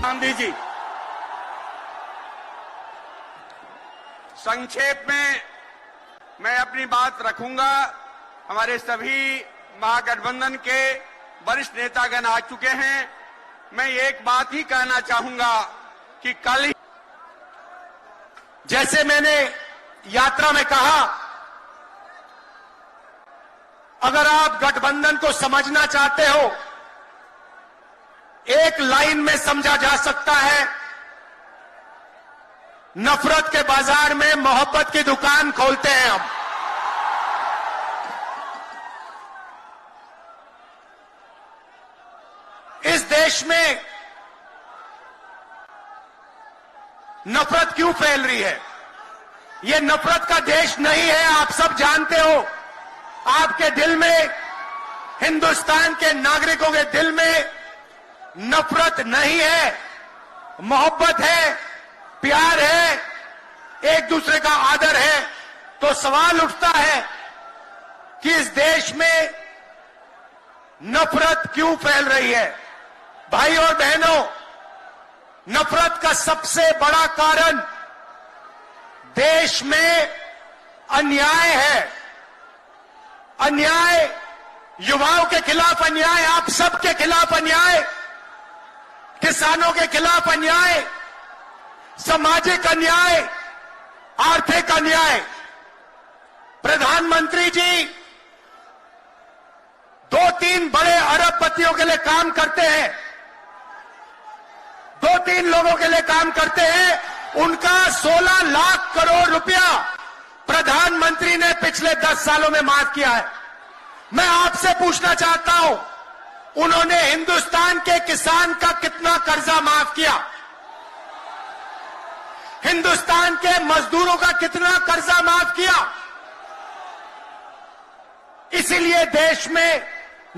गांधी जी, संक्षेप में मैं अपनी बात रखूंगा। हमारे सभी महागठबंधन के वरिष्ठ नेतागण आ चुके हैं। मैं एक बात ही कहना चाहूंगा कि कल ही जैसे मैंने यात्रा में कहा, अगर आप गठबंधन को समझना चाहते हो, एक लाइन में समझा जा सकता है, नफरत के बाजार में मोहब्बत की दुकान खोलते हैं हम। इस देश में नफरत क्यों फैल रही है? यह नफरत का देश नहीं है, आप सब जानते हो। आपके दिल में, हिंदुस्तान के नागरिकों के दिल में नफरत नहीं है, मोहब्बत है, प्यार है, एक दूसरे का आदर है। तो सवाल उठता है कि इस देश में नफरत क्यों फैल रही है? भाई और बहनों, नफरत का सबसे बड़ा कारण देश में अन्याय है। अन्याय, युवाओं के खिलाफ अन्याय, आप सबके खिलाफ अन्याय, किसानों के खिलाफ अन्याय, सामाजिक अन्याय, आर्थिक अन्याय। प्रधानमंत्री जी 2-3 बड़े अरबपतियों के लिए काम करते हैं, 2-3 लोगों के लिए काम करते हैं। उनका 16 लाख करोड़ रुपया प्रधानमंत्री ने पिछले 10 सालों में माफ किया है। मैं आपसे पूछना चाहता हूं, उन्होंने हिंदुस्तान के किसान का कितना कर्जा माफ किया? हिंदुस्तान के मजदूरों का कितना कर्जा माफ किया? इसीलिए देश में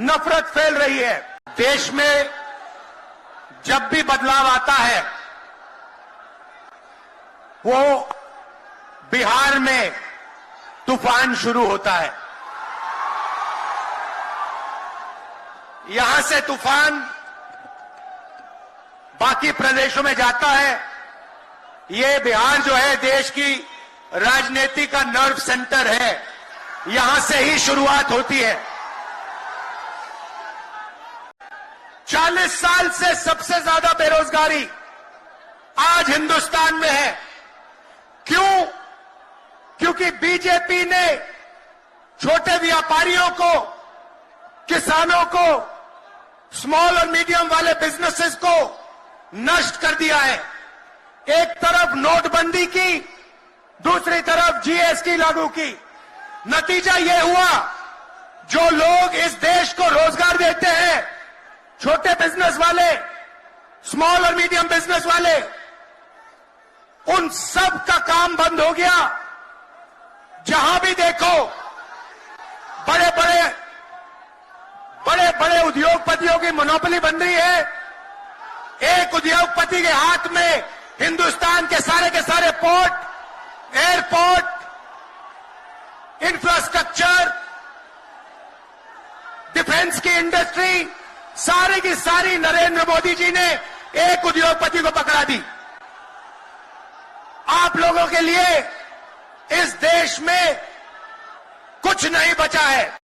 नफरत फैल रही है। देश में जब भी बदलाव आता है, वो बिहार में तूफान शुरू होता है। यहां से तूफान बाकी प्रदेशों में जाता है। ये बिहार जो है देश की राजनीति का नर्व सेंटर है, यहां से ही शुरुआत होती है। 40 साल से सबसे ज्यादा बेरोजगारी आज हिंदुस्तान में है। क्यों? क्योंकि बीजेपी ने छोटे व्यापारियों को, किसानों को, स्मॉल और मीडियम वाले बिजनेसेस को नष्ट कर दिया है। एक तरफ नोटबंदी की, दूसरी तरफ जीएसटी लागू की। नतीजा यह हुआ, जो लोग इस देश को रोजगार देते हैं, छोटे बिजनेस वाले, स्मॉल और मीडियम बिजनेस वाले, उन सब का काम बंद हो गया। जहां भी देखो बड़े बड़े उद्योगपतियों की मोनोपोली बन रही है। एक उद्योगपति के हाथ में हिंदुस्तान के सारे पोर्ट, एयरपोर्ट, इंफ्रास्ट्रक्चर, डिफेंस की इंडस्ट्री, सारी की सारी नरेंद्र मोदी जी ने एक उद्योगपति को पकड़ा दी। आप लोगों के लिए इस देश में कुछ नहीं बचा है।